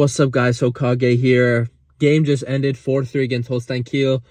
What's up, guys? Hokage here. Game just ended 4-3 against Holstein Kiel.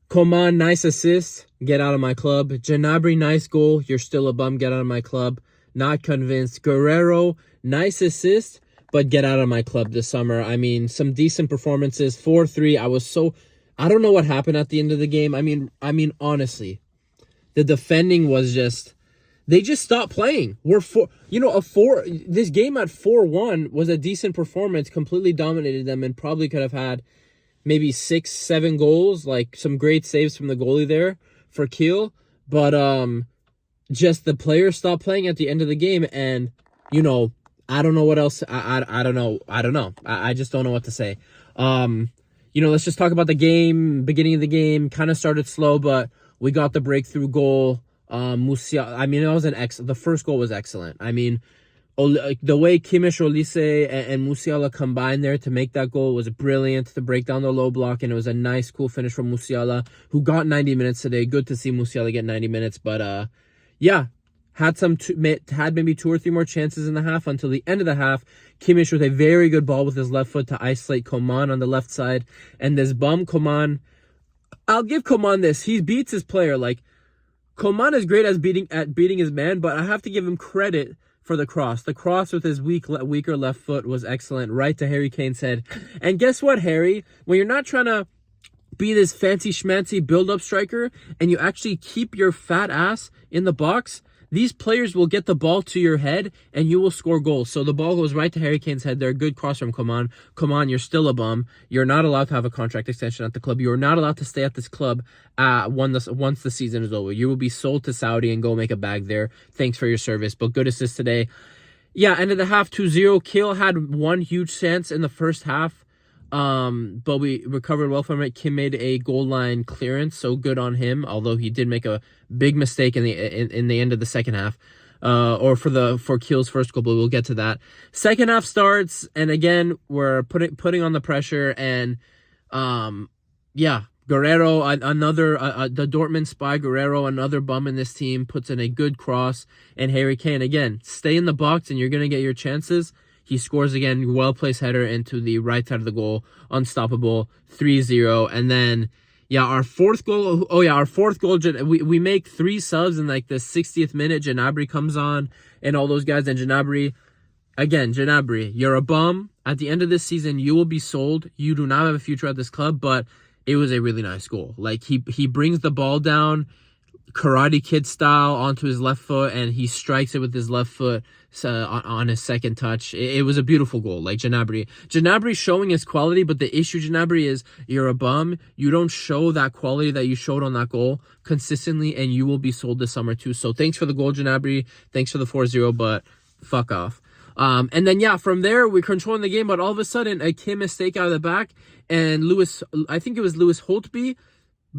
Koman, nice assist. Get out of my club. Gnabry, nice goal. You're still a bum. Get out of my club. Not convinced. Guerrero, nice assist, but get out of my club this summer. I mean, some decent performances. 4-3. I don't know what happened at the end of the game. I mean, honestly, the defending was just... They just stopped playing. This game at 4-1 was a decent performance, completely dominated them, and probably could have had maybe 6-7 goals, like some great saves from the goalie there for Kiel. But just the players stopped playing at the end of the game, and I don't know what else. I don't know. I just don't know what to say. Let's just talk about the game. Beginning of the game kind of started slow, but we got the breakthrough goal. Musiala, I mean, it was the first goal was excellent. I mean, the way Kimmich, Olise, and Musiala combined there to make that goal was brilliant, to break down the low block, and it was a nice, cool finish from Musiala, who got 90 minutes today. Good to see Musiala get 90 minutes, but had maybe 2 or 3 more chances in the half until the end of the half. Kimmich with a very good ball with his left foot to isolate Koman on the left side, and this bum Koman, I'll give Koman this. He beats his player. Like, Koman is great at beating his man, but I have to give him credit for the cross. The cross with his weaker left foot was excellent, right to Harry Kane's head. And guess what, Harry? When you're not trying to be this fancy schmancy build-up striker, and you actually keep your fat ass in the box, these players will get the ball to your head, and you will score goals. So the ball goes right to Harry Kane's head there. Good cross from Koman. Koman, you're still a bum. You're not allowed to have a contract extension at the club. You are not allowed to stay at this club once the season is over. You will be sold to Saudi and go make a bag there. Thanks for your service. But good assist today. Yeah, end of the half 2-0. Kiel had one huge chance in the first half. But we recovered well from it. Kim made a goal line clearance, so good on him. Although he did make a big mistake in the end of the second half, for Kiel's first goal. But we'll get to that. Second half starts, and again we're putting on the pressure, and Guerrero, the Dortmund spy Guerrero, another bum in this team, puts in a good cross, and Harry Kane again, stay in the box, and you're gonna get your chances. He scores again, well-placed header into the right side of the goal, unstoppable, 3-0. And then, our fourth goal, we make 3 subs in like the 60th minute. Gnabry comes on and all those guys. And Gnabry, you're a bum. At the end of this season, you will be sold. You do not have a future at this club, but it was a really nice goal. Like, he brings the ball down, Karate Kid style, onto his left foot, and he strikes it with his left foot on his second touch. It was a beautiful goal. Like, Gnabry showing his quality, but the issue, Gnabry, is you're a bum. You don't show that quality that you showed on that goal consistently, and you will be sold this summer too. So thanks for the goal, Gnabry. Thanks for the 4-0, but fuck off. And then, from there, we're controlling the game, but all of a sudden, a Kim mistake out of the back, and I think it was Lewis Holtby,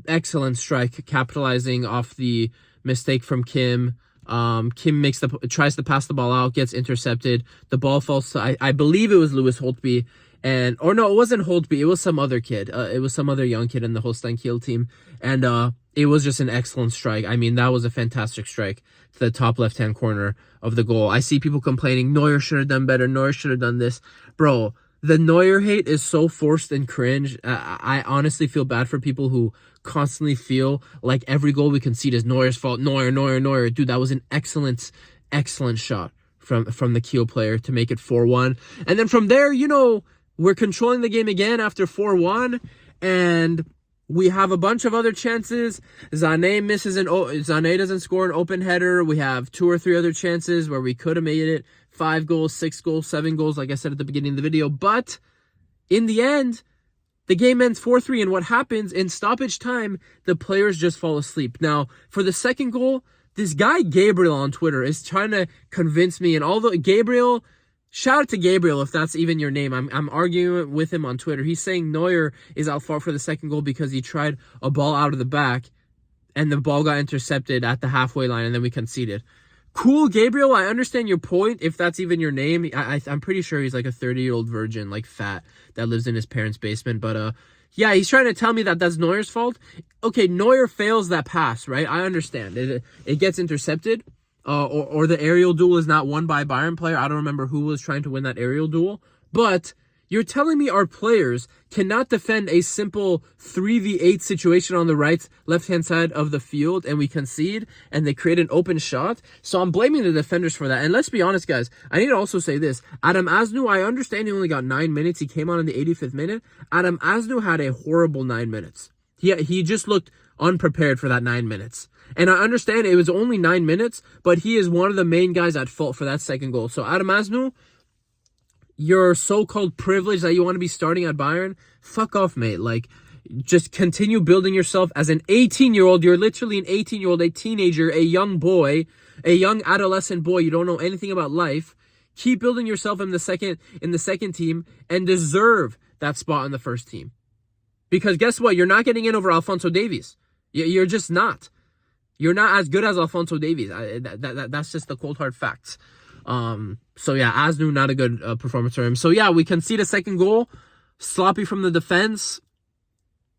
excellent strike, capitalizing off the mistake from Kim. Kim tries to pass the ball out, gets intercepted. The ball falls to, I believe it was Lewis Holtby, it wasn't Holtby. It was some other kid. It was some other young kid in the Holstein Kiel team, and it was just an excellent strike. I mean, that was a fantastic strike to the top left-hand corner of the goal. I see people complaining, Neuer should have done better. Neuer should have done this, bro. The Neuer hate is so forced and cringe. I honestly feel bad for people who constantly feel like every goal we concede is Neuer's fault. Neuer. Dude, that was an excellent shot from the Kiel player to make it 4-1. And then from there, we're controlling the game again after 4-1. And we have a bunch of other chances. Zane doesn't score an open header. We have 2 or 3 other chances where we could have made it 5 goals, 6 goals, 7 goals, like I said at the beginning of the video. But in the end, the game ends 4-3, and what happens in stoppage time, the players just fall asleep. Now, for the second goal, this guy Gabriel on Twitter is trying to convince me, and although Gabriel, shout out to Gabriel if that's even your name. I'm arguing with him on Twitter. He's saying Neuer is out fault for the second goal because he tried a ball out of the back, and the ball got intercepted at the halfway line, and then we conceded. Cool, Gabriel, I understand your point, if that's even your name. I'm pretty sure he's like a 30-year-old virgin, like fat, that lives in his parents' basement. But, he's trying to tell me that that's Neuer's fault. Okay, Neuer fails that pass, right? I understand. It gets intercepted, or the aerial duel is not won by a Bayern player. I don't remember who was trying to win that aerial duel. But You're telling me our players cannot defend a simple 3v8 situation on the left-hand side of the field, and we concede, and they create an open shot? So I'm blaming the defenders for that. And let's be honest, guys. I need to also say this. Adam Asnu, I understand he only got 9 minutes. He came on in the 85th minute. Adam Asnu had a horrible 9 minutes. He just looked unprepared for that 9 minutes. And I understand it was only 9 minutes, but he is one of the main guys at fault for that second goal. So Adam Asnu, your so-called privilege that you want to be starting at Bayern, fuck off, mate. Like, just continue building yourself as an 18-year-old. You're literally an 18-year-old, a teenager, a young boy, a young adolescent boy. You don't know anything about life. Keep building yourself in the second team and deserve that spot in the first team. Because guess what? You're not getting in over Alphonso Davies. You're just not. You're not as good as Alphonso Davies. That's just the cold hard facts. So yeah, Asnu, not a good performance for him. So yeah, we concede a second goal, sloppy from the defense.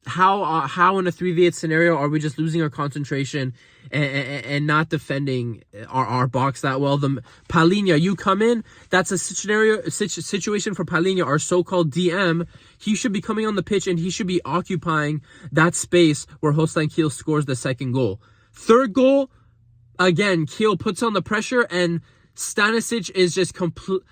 How in a 3v8 scenario are we just losing our concentration and not defending our box that well? The Palhinha, you come in, that's a situation for Palhinha, our so-called DM. He should be coming on the pitch and he should be occupying that space where Holstein Kiel scores the second goal. Third goal, again, Kiel puts on the pressure and Stanisic is just Konrad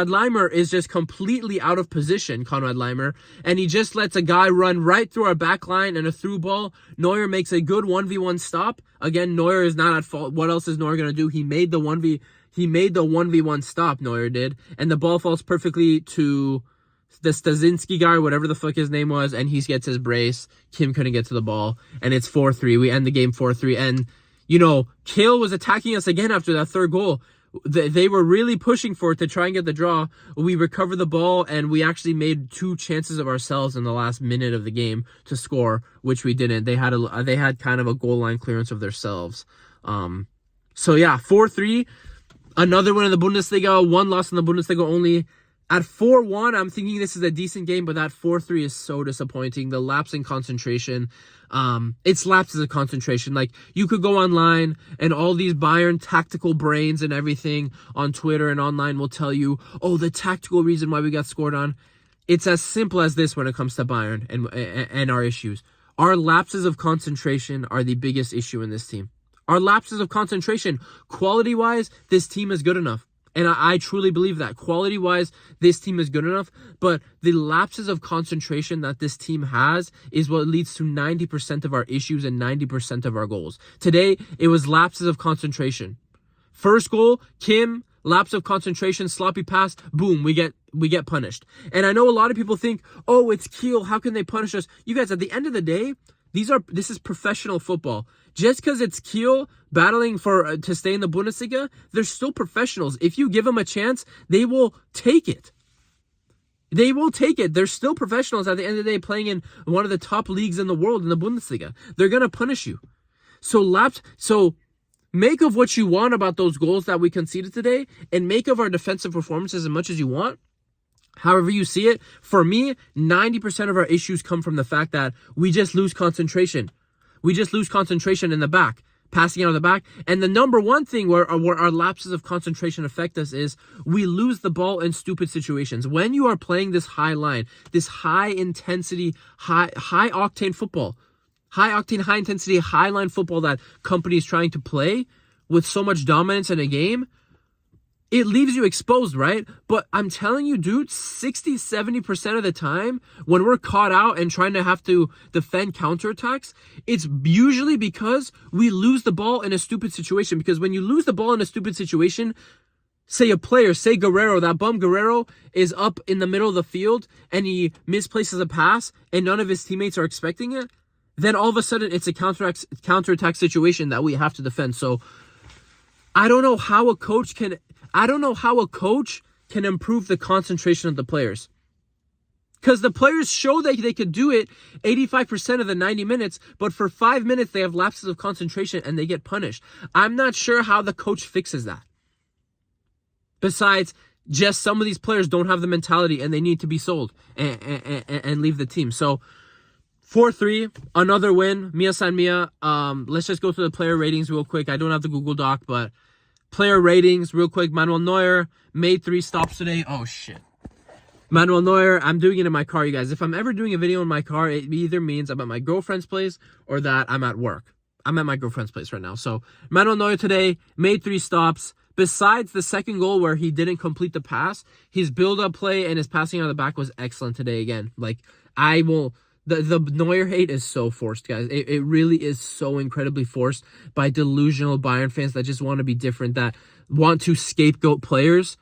Laimer is just completely out of position, Konrad Laimer, and he just lets a guy run right through our back line and a through ball. Neuer makes a good 1v1 stop. Again, Neuer is not at fault. What else is Neuer going to do? He made the 1v1 stop, Neuer did, and the ball falls perfectly to the Stasinski guy, whatever the fuck his name was, and he gets his brace. Kim couldn't get to the ball, and it's 4-3. We end the game 4-3, and you know, Kiel was attacking us again after that third goal. They were really pushing for it to try and get the draw. We recovered the ball, and we actually made 2 chances of ourselves in the last minute of the game to score, which we didn't. They had kind of a goal line clearance of themselves. So yeah, 4-3. Another win in the Bundesliga. 1 loss in the Bundesliga only. At 4-1, I'm thinking this is a decent game, but that 4-3 is so disappointing. The lapse in concentration, it's lapses of concentration. Like, you could go online and all these Bayern tactical brains and everything on Twitter and online will tell you, oh, the tactical reason why we got scored on. It's as simple as this when it comes to Bayern and our issues. Our lapses of concentration are the biggest issue in this team. Our lapses of concentration, quality-wise, this team is good enough. And I truly believe that. Quality-wise, this team is good enough. But the lapses of concentration that this team has is what leads to 90% of our issues and 90% of our goals. Today, it was lapses of concentration. First goal, Kim, lapse of concentration, sloppy pass, boom, we get punished. And I know a lot of people think, oh, it's Kiel, how can they punish us? You guys, at the end of the day, this is professional football. Just because it's Kiel battling to stay in the Bundesliga, they're still professionals. If you give them a chance, they will take it. They will take it. They're still professionals at the end of the day, playing in one of the top leagues in the world in the Bundesliga. They're going to punish you. So make of what you want about those goals that we conceded today, and make of our defensive performances as much as you want. However you see it, for me, 90% of our issues come from the fact that we just lose concentration. We just lose concentration in the back, passing out of the back. And the number one thing where our lapses of concentration affect us is we lose the ball in stupid situations. When you are playing this high line, this high intensity, high octane football, high octane, high intensity, high line football that Kompany is trying to play with so much dominance in a game, it leaves you exposed, right? But I'm telling you, dude, 60-70% of the time when we're caught out and trying to have to defend counterattacks, it's usually because we lose the ball in a stupid situation. Because when you lose the ball in a stupid situation, say Guerrero, that bum Guerrero is up in the middle of the field and he misplaces a pass and none of his teammates are expecting it, then all of a sudden it's a counterattack situation that we have to defend. So I don't know how a coach can improve the concentration of the players. Because the players show that they could do it 85% of the 90 minutes, but for 5 minutes they have lapses of concentration and they get punished. I'm not sure how the coach fixes that. Besides, just some of these players don't have the mentality and they need to be sold and leave the team. So 4-3, another win. Mia San Mia. Let's just go through the player ratings real quick. I don't have the Google Doc, but player ratings real quick. Manuel Neuer made 3 stops today. Oh shit. Manuel Neuer, I'm doing it in my car, you guys. If I'm ever doing a video in my car, it either means I'm at my girlfriend's place or that I'm at work. I'm at my girlfriend's place right now. So Manuel Neuer today made 3 stops. Besides the second goal where he didn't complete the pass, his build-up play and his passing out of the back was excellent today again. Like, I will... The Neuer hate is so forced, guys. It really is so incredibly forced by delusional Bayern fans that just want to be different, that want to scapegoat players.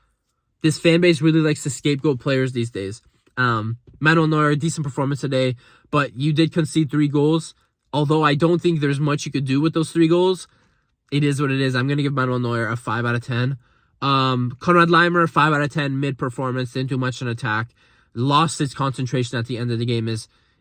This fan base really likes to scapegoat players these days. Manuel Neuer, decent performance today, but you did concede 3 goals. Although I don't think there's much you could do with those 3 goals. It is what it is. I'm going to give Manuel Neuer a 5 out of 10. Konrad Laimer, 5 out of 10, mid-performance, didn't do much in attack. Lost his concentration at the end of the game,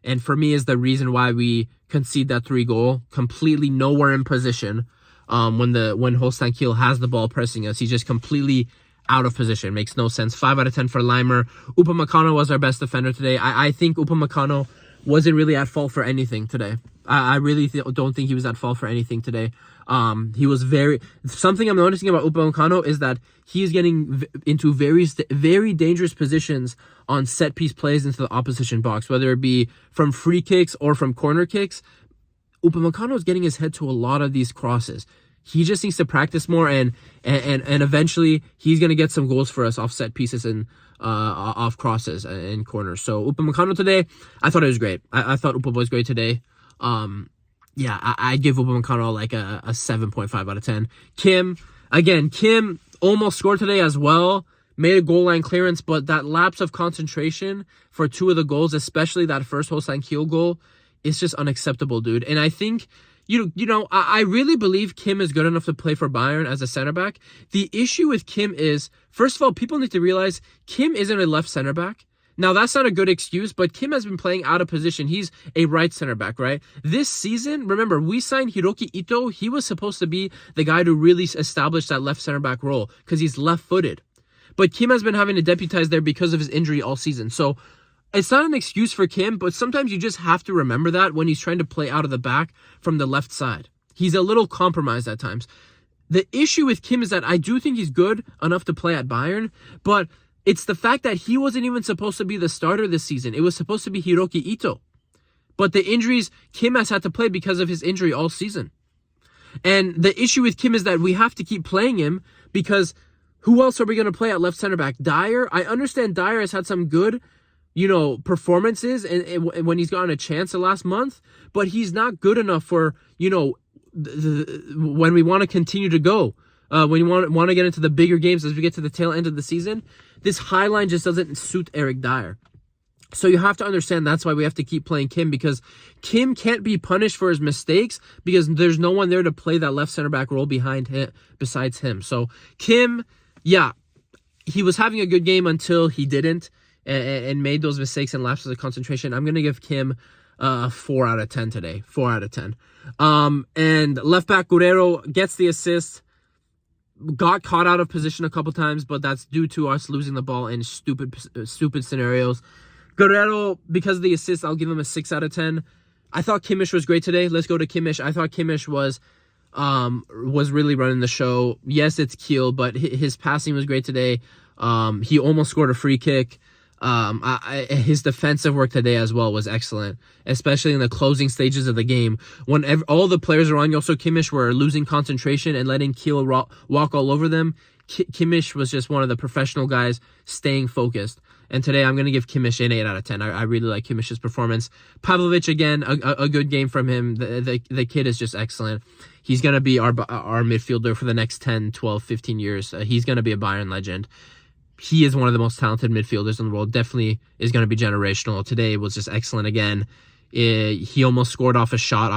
and for me is the reason why we concede that 3 goal. Completely nowhere in position. When Holstein Kiel has the ball pressing us, he's just completely out of position. Makes no sense. 5 out of 10 for Laimer. Upamecano was our best defender today. I think Upamecano wasn't really at fault for anything today. I really don't think he was at fault for anything today. He was something I'm noticing about Upamecano is that he is getting into very dangerous positions on set piece plays into the opposition box, whether it be from free kicks or from corner kicks. Upamecano is getting his head to a lot of these crosses. He just needs to practice more, and eventually he's going to get some goals for us off set pieces and off crosses and corners. So Upamecano today, I thought it was great. I thought Upa was great today. Yeah, I give Upamecano like a 7.5 out of 10. Kim almost scored today as well. Made a goal line clearance, but that lapse of concentration for 2 of the goals, especially that first Holstein Kiel goal, is just unacceptable, dude. And I think, I really believe Kim is good enough to play for Bayern as a center back. The issue with Kim is, first of all, people need to realize Kim isn't a left center back. Now, that's not a good excuse, but Kim has been playing out of position. He's a right center back, right? This season, remember, we signed Hiroki Ito. He was supposed to be the guy to really establish that left center back role because he's left-footed. But Kim has been having to deputize there because of his injury all season. So it's not an excuse for Kim, but sometimes you just have to remember that when he's trying to play out of the back from the left side. He's a little compromised at times. The issue with Kim is that I do think he's good enough to play at Bayern, but it's the fact that he wasn't even supposed to be the starter this season. It was supposed to be Hiroki Ito. But the injuries, Kim has had to play because of his injury all season. And the issue with Kim is that we have to keep playing him because who else are we going to play at left center back? Dyer? I understand Dyer has had some good, performances and when he's gotten a chance the last month, but he's not good enough for, when we want to continue to go. When you want to get into the bigger games as we get to the tail end of the season, this high line just doesn't suit Eric Dyer. So you have to understand that's why we have to keep playing Kim, because Kim can't be punished for his mistakes because there's no one there to play that left center back role behind him besides him. So Kim, yeah, he was having a good game until he didn't and made those mistakes and lapses of concentration. I'm going to give Kim 4 out of 10 today. 4 out of 10. And left back Guerrero gets the assist. Got caught out of position a couple times, but that's due to us losing the ball in stupid scenarios. Guerrero, because of the assist, I'll give him a 6 out of 10. I thought Kimmich was great today. Let's go to Kimmich. I thought Kimmich was really running the show. Yes, it's Kiel, but his passing was great today. He almost scored a free kick. His defensive work today as well was excellent, especially in the closing stages of the game. When all the players around Joshua Kimmich were losing concentration and letting Kiel walk all over them, Kimmich was just one of the professional guys staying focused. And today I'm going to give Kimmich an 8 out of 10. I really like Kimmich's performance. Pavlovic, again, a good game from him. The kid is just excellent. He's going to be our midfielder for the next 10, 12, 15 years. He's going to be a Bayern legend. He is one of the most talented midfielders in the world. Definitely is going to be generational. Today was just excellent again. He almost scored off a shot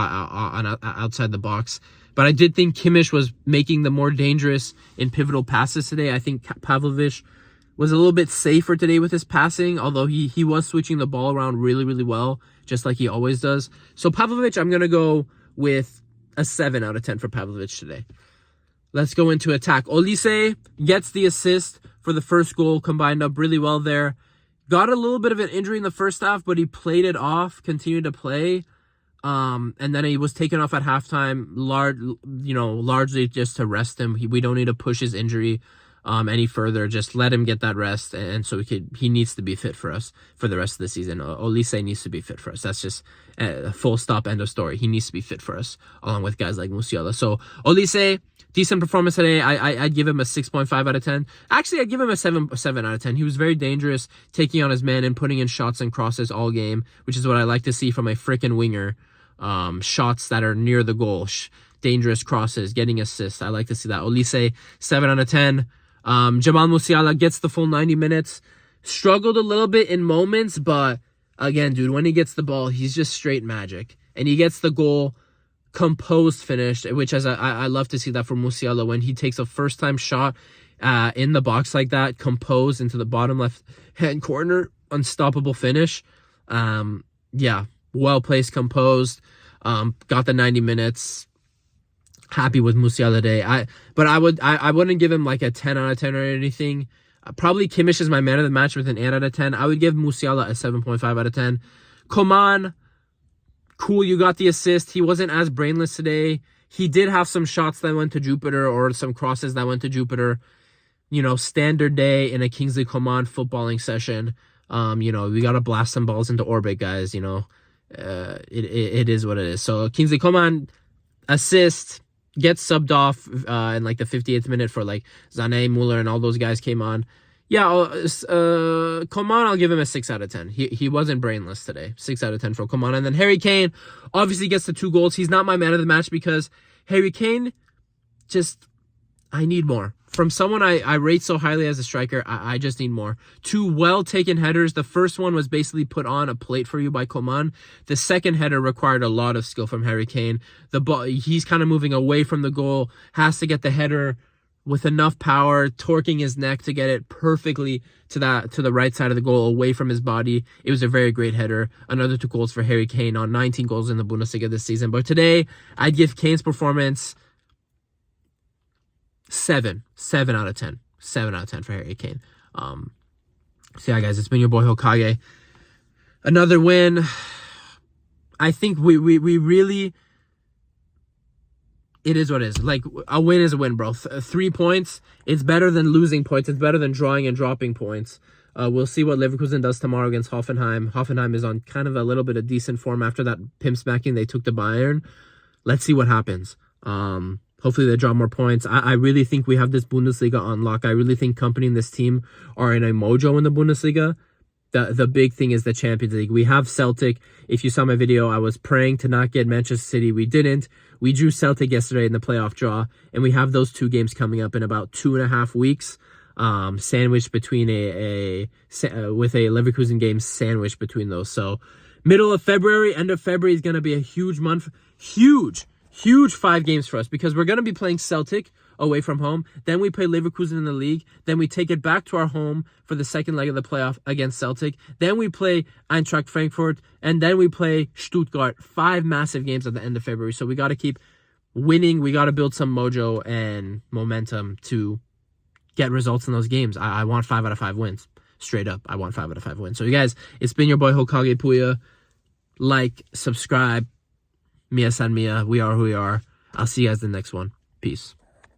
outside the box. But I did think Kimmich was making the more dangerous and pivotal passes today. I think Pavlovic was a little bit safer today with his passing, although he was switching the ball around really, really well, just like he always does. So Pavlovic, I'm going to go with a 7 out of 10 for Pavlovic today. Let's go into attack. Olise gets the assist for the first goal, combined up really well there. Got a little bit of an injury in the first half, but he played it off, continued to play. And then he was taken off at halftime, largely just to rest him. We don't need to push his injury. any further. Just let him get that rest, and so he needs to be fit for us for the rest of the season. Olise needs to be fit for us. That's just a full stop, end of story. He needs to be fit for us, along with guys like Musiala. So Olise, decent performance today. I'd give him a 6.5 out of 10. Actually, I'd give him a 7 out of 10. He was very dangerous, taking on his man and putting in shots and crosses all game, which is what I like to see from a freaking winger. Shots that are near the goal, dangerous crosses, getting assists. I like to see that. Olise, 7 out of 10. Jamal Musiala gets the full 90 minutes. Struggled a little bit in moments, but again, dude, when he gets the ball, he's just straight magic. And he gets the goal composed, finished, which I love to see that from Musiala when he takes a first-time shot in the box like that, composed into the bottom left-hand corner, unstoppable finish. Yeah, well-placed, composed, got the 90 minutes. Happy with Musiala today. But I wouldn't give him like a 10 out of 10 or anything. Probably Kimmich is my man of the match with an 8 out of 10. I would give Musiala a 7.5 out of 10. Coman, cool, you got the assist. He wasn't as brainless today. He did have some shots that went to Jupiter or some crosses that went to Jupiter. You know, standard day in a Kingsley Coman footballing session. You know, we got to blast some balls into orbit, guys. You know, it is what it is. So Kingsley Coman, assist, gets subbed off in like the 58th minute for like Sané, Muller, and all those guys came on. Yeah, Coman, I'll give him a 6 out of 10. He wasn't brainless today. 6 out of 10 for Coman. And then Harry Kane obviously gets the 2 goals. He's not my man of the match because Harry Kane, just, I need more. From someone I rate so highly as a striker, I just need more. 2 well-taken headers. The first one was basically put on a plate for you by Coman. The second header required a lot of skill from Harry Kane. The ball, he's kind of moving away from the goal, has to get the header with enough power, torquing his neck to get it perfectly to the right side of the goal, away from his body. It was a very great header. Another 2 goals for Harry Kane on 19 goals in the Bundesliga this season. But today, I'd give Kane's performance 7 out of 10. 7 out of 10 for Harry Kane. So yeah, guys, it's been your boy Hokage. Another win. I think we really, it is what it is. Like, a win is a win, bro. 3 points. It's better than losing points. It's better than drawing and dropping points. We'll see what Leverkusen does tomorrow against Hoffenheim. Hoffenheim is on kind of a little bit of decent form after that pimp smacking they took to Bayern. Let's see what happens. Hopefully they draw more points. I really think we have this Bundesliga on lock. I really think Kompany and this team are in a mojo in the Bundesliga. The big thing is the Champions League. We have Celtic. If you saw my video, I was praying to not get Manchester City. We didn't. We drew Celtic yesterday in the playoff draw, and we have those 2 games coming up in about 2.5 weeks. Sandwiched between with a Leverkusen game sandwiched between those. So middle of February, end of February is going to be a huge month. Huge 5 games for us because we're going to be playing Celtic away from home. Then we play Leverkusen in the league. Then we take it back to our home for the second leg of the playoff against Celtic. Then we play Eintracht Frankfurt. And then we play Stuttgart. 5 massive games at the end of February. So we got to keep winning. We got to build some mojo and momentum to get results in those games. I want 5 out of 5 wins. Straight up, I want 5 out of 5 wins. So you guys, it's been your boy Hokage Puya. Like, subscribe. Mia San Mia. We are who we are. I'll see you guys in the next one. Peace.